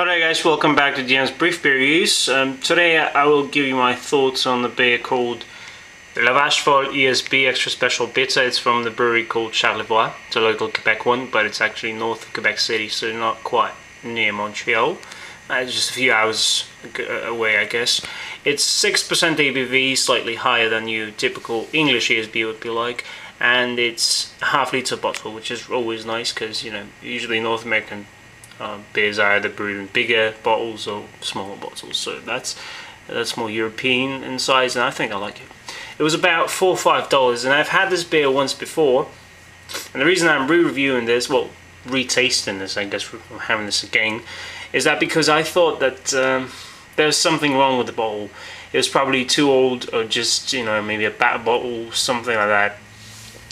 Hello guys, welcome back to Denis Brief Beer Reviews. Today I will give you my thoughts on the beer called the Vache Folle ESB Extra Special Bitter. It's from the brewery called Charlevoix. It's a local Quebec one, but it's actually north of Quebec City, so not quite near Montreal. It's just a few hours away, I guess. It's 6% ABV, slightly higher than your typical English ESB would be like, and it's a half-liter bottle, which is always nice because, you know, usually North American beers are either brewed in bigger bottles or smaller bottles, so that's more European in size, and I think I like it. It was about $4 or $5, and I've had this beer once before, and the reason I'm re-reviewing this, well, retasting this, I guess, from having this again, is that because I thought that there was something wrong with the bottle. It was probably too old, or just, you know, maybe a bad bottle, something like that,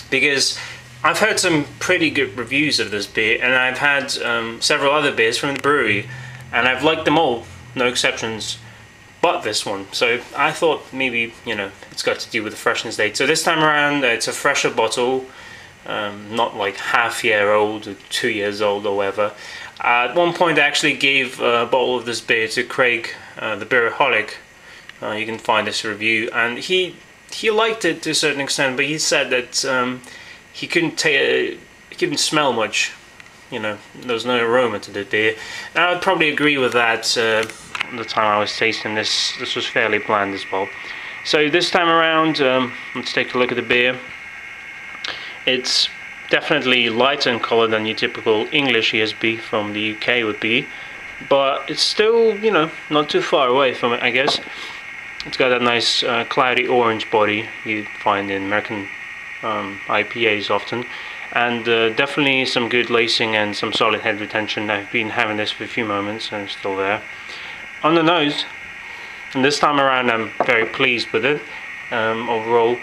because I've heard some pretty good reviews of this beer, and I've had several other beers from the brewery, and I've liked them all, no exceptions, but this one. So I thought maybe, you know, it's got to do with the freshness date. So this time around, it's a fresher bottle, not like half-year old or 2 years old or whatever. At one point I actually gave a bottle of this beer to Craig, the beeraholic. You can find this review, and he liked it to a certain extent, but he said that he couldn't smell much, you know, there was no aroma to the beer. And I would probably agree with that. The time I was tasting this was fairly bland as well. So this time around, let's take a look at the beer. It's definitely lighter in colour than your typical English ESB from the UK would be, but it's still, you know, not too far away from it, I guess. It's got that nice cloudy orange body you find in American IPAs often, and definitely some good lacing and some solid head retention. I've been having this for a few moments and it's still there. On the nose, and this time around I'm very pleased with it. Overall,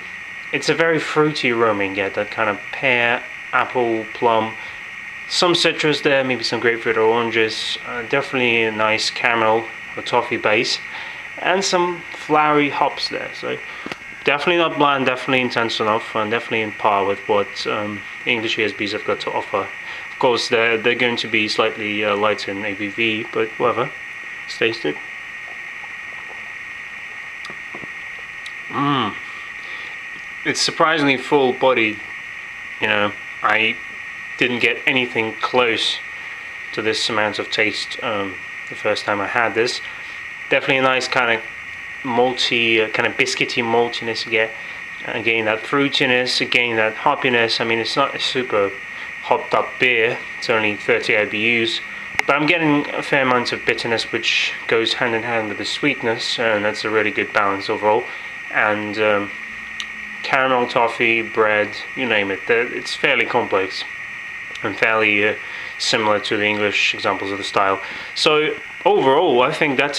it's a very fruity aroma. You get that kind of pear, apple, plum, some citrus there, maybe some grapefruit or oranges, definitely a nice caramel or toffee base, and some flowery hops there. So definitely not bland, definitely intense enough, and definitely in par with what English ESBs have got to offer. Of course, they're going to be slightly lighter in ABV, but whatever. Let's taste it. It's surprisingly full-bodied. You know, I didn't get anything close to this amount of taste the first time I had this. Definitely a nice kind of malty, kind of biscuity maltiness you get. Again, that fruitiness, again that hoppiness. I mean, it's not a super hopped up beer, it's only 30 IBUs, but I'm getting a fair amount of bitterness which goes hand in hand with the sweetness, and that's a really good balance overall. And caramel, toffee, bread, you name it, it's fairly complex and fairly similar to the English examples of the style. So overall, I think that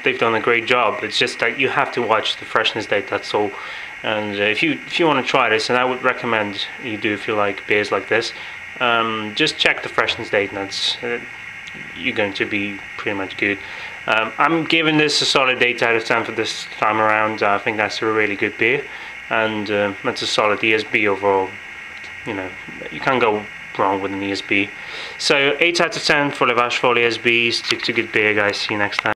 they've done a great job. It's just that you have to watch the freshness date, that's all. And if you want to try this, and I would recommend you do if you like beers like this, just check the freshness date, and that's you're going to be pretty much good. I'm giving this a solid 8 out of 10 for this time around. I think that's a really good beer, and that's a solid ESB overall. You know, you can't go wrong with an ESB. So 8 out of 10 for the Vache Folle ESB. Stick to good beer, guys. See you next time.